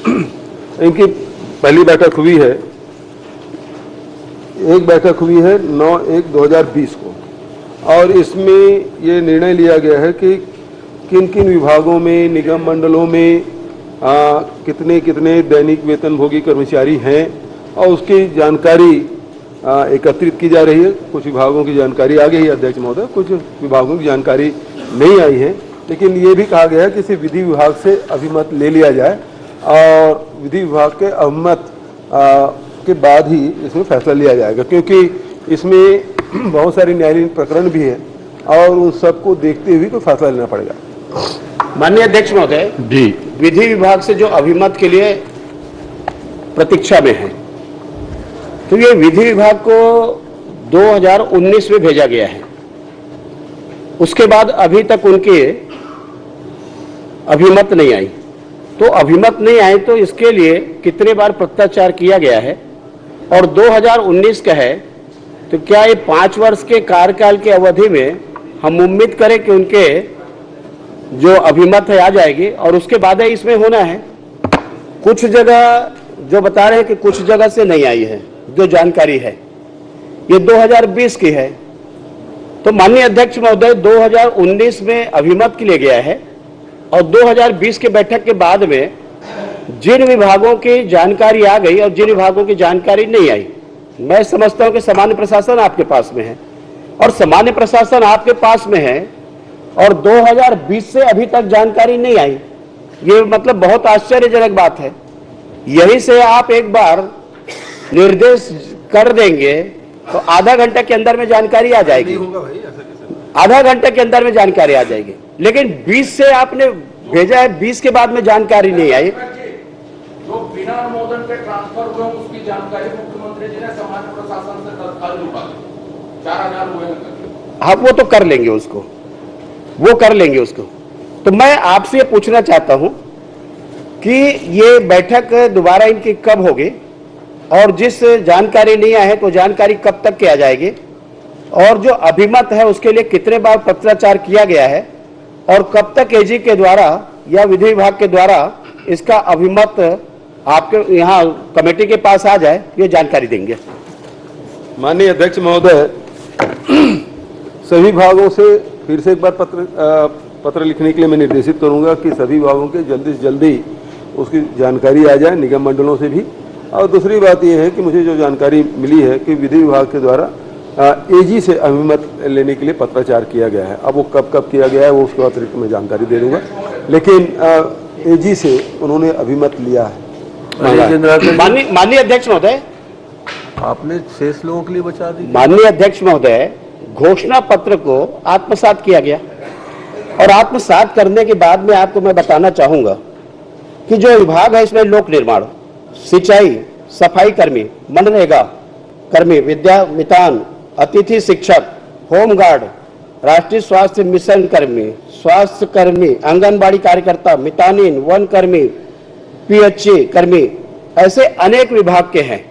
इनकी पहली बैठक हुई है, एक बैठक हुई है 9/1/2020 को, और इसमें ये निर्णय लिया गया है कि किन किन विभागों में, निगम मंडलों में कितने कितने दैनिक वेतनभोगी कर्मचारी हैं और उसकी जानकारी एकत्रित की जा रही है। कुछ विभागों की जानकारी आ गई है अध्यक्ष महोदय, कुछ विभागों की जानकारी नहीं आई है, लेकिन ये भी कहा गया है कि इसे विधि विभाग से अभिमत ले लिया जाए और विधि विभाग के अभिमत के बाद ही इसमें फैसला लिया जाएगा, क्योंकि इसमें बहुत सारे न्यायालयीन प्रकरण भी है और उन सबको देखते हुए कोई फैसला लेना पड़ेगा। माननीय अध्यक्ष महोदय जी, विधि विभाग से जो अभिमत के लिए प्रतीक्षा में है, तो ये विधि विभाग को 2019 में भेजा गया है, उसके बाद अभी तक उनके अभिमत नहीं आई। तो अभिमत नहीं आए तो इसके लिए कितने बार पत्राचार किया गया है और 2019 का है, तो क्या ये 5 वर्ष के कार्यकाल की अवधि में हम उम्मीद करें कि उनके जो अभिमत है आ जाएगी और उसके बाद ही इसमें होना है। कुछ जगह जो बता रहे हैं कि कुछ जगह से नहीं आई है, जो जानकारी है ये 2020 की है। तो माननीय अध्यक्ष महोदय 2019 में अभिमत के लिए गया है और 2020 के बैठक के बाद में जिन विभागों की जानकारी आ गई और जिन विभागों की जानकारी नहीं आई, मैं समझता हूं कि सामान्य प्रशासन आपके पास में है और सामान्य प्रशासन आपके पास में है और 2020 से अभी तक जानकारी नहीं आई, ये मतलब बहुत आश्चर्यजनक बात है। यही से आप एक बार निर्देश कर देंगे तो आधा घंटे के अंदर में जानकारी आ जाएगी, आधा घंटे के अंदर में जानकारी आ जाएगी। लेकिन 20 से आपने भेजा है, 20 के बाद में जानकारी नहीं आई। जो बिना अनुमोदन के ट्रांसफर हुए उसकी जानकारी मुख्यमंत्री जी ने सामान्य प्रशासन से तत्काल जुटा 4000 हुए हैं। हाँ, वो तो कर लेंगे उसको, वो कर लेंगे उसको। तो मैं आपसे पूछना चाहता हूं कि ये बैठक दोबारा इनकी कब होगी और जिस जानकारी नहीं आई है तो जानकारी कब तक की आ जाएगी और जो अभिमत है उसके लिए कितने बार पत्राचार किया गया है और कब तक एजी के द्वारा या विधि विभाग के द्वारा इसका अभिमत आपके यहाँ कमेटी के पास आ जाए, ये जानकारी देंगे। माननीय अध्यक्ष महोदय, सभी विभागों से फिर से एक बार पत्र लिखने के लिए मैं निर्देशित करूंगा कि सभी विभागों के जल्दी से जल्दी उसकी जानकारी आ जाए, निगम मंडलों से भी। और दूसरी बात यह है कि मुझे जो जानकारी मिली है कि विधि विभाग के द्वारा एजी से अभिमत लेने के लिए पत्राचार किया गया है। अब वो कब कब किया गया है वो उसके अतिरिक्त मैं जानकारी दे दूंगा, लेकिन एजी से उन्होंने अभिमत लिया है। माननीय अध्यक्ष महोदय, आपने शेष लोगों के लिए बचा दी। माननीय अध्यक्ष महोदय, घोषणा पत्र को आत्मसात किया गया और आत्मसात करने के बाद में आपको मैं बताना चाहूंगा कि जो विभाग है इसमें लोक निर्माण, सिंचाई, सफाई कर्मी, मनरेगा कर्मी, विद्या मितान, अतिथि शिक्षक, होमगार्ड, राष्ट्रीय स्वास्थ्य मिशन कर्मी, स्वास्थ्य कर्मी, आंगनबाड़ी कार्यकर्ता, मितानिन, वन कर्मी, पीएचई कर्मी, ऐसे अनेक विभाग के हैं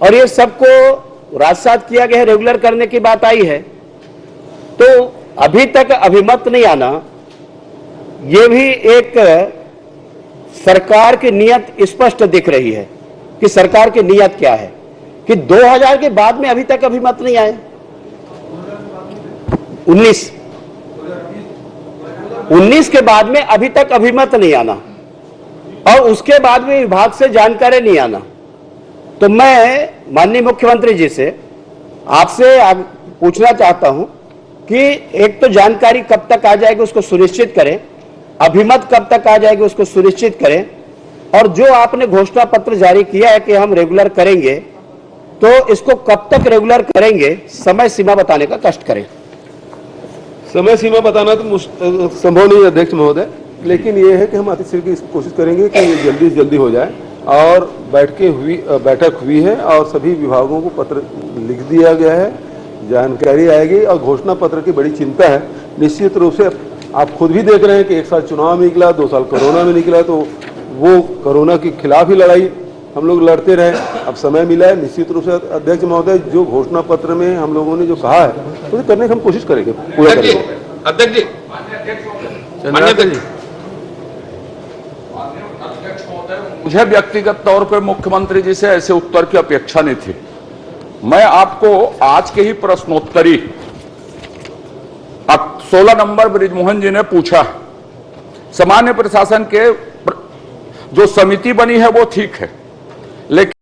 और ये सबको राजसात किया गया है, रेगुलर करने की बात आई है। तो अभी तक अभिमत नहीं आना, ये भी एक सरकार की नीयत स्पष्ट दिख रही है कि सरकार की नीयत क्या है कि 2000 के बाद में अभी तक अभिमत नहीं आए। 19 के बाद में अभी तक अभिमत नहीं आना और उसके बाद में विभाग से जानकारी नहीं आना। तो मैं माननीय मुख्यमंत्री जी से आपसे पूछना चाहता हूं कि एक तो जानकारी कब तक आ जाएगी उसको सुनिश्चित करें, अभिमत कब तक आ जाएगी उसको सुनिश्चित करें, और जो आपने घोषणा पत्र जारी किया है कि हम रेगुलर करेंगे तो इसको कब तक रेगुलर करेंगे, समय सीमा बताने का कष्ट करें। समय सीमा बताना तो संभव नहीं है अध्यक्ष महोदय, लेकिन ये है कि हम अतिशीघ्र की कोशिश करेंगे कि ये जल्दी से जल्दी हो जाए। और बैठक हुई है और सभी विभागों को पत्र लिख दिया गया है, जानकारी आएगी और घोषणा पत्र की बड़ी चिंता है। निश्चित रूप से आप खुद भी देख रहे हैं कि एक साल चुनाव में निकला, 2 साल कोरोना में निकला, तो वो कोरोना के खिलाफ ही लड़ाई हम लोग लड़ते रहे। अब समय मिला है, निश्चित रूप से अध्यक्ष महोदय जो घोषणा पत्र में हम लोगों ने जो कहा है वो करने की हम कोशिश करेंगे, पूरा करेंगे। अध्यक्ष जी, चंद्राकर जी, अध्यक्ष महोदय मुझे व्यक्तिगत तौर पर मुख्यमंत्री जी से ऐसे उत्तर की अपेक्षा नहीं थी। मैं आपको आज के ही प्रश्नोत्तरी 16 नंबर ब्रिजमोहन जी ने पूछा, सामान्य प्रशासन के जो समिति बनी है वो ठीक है, लेकिन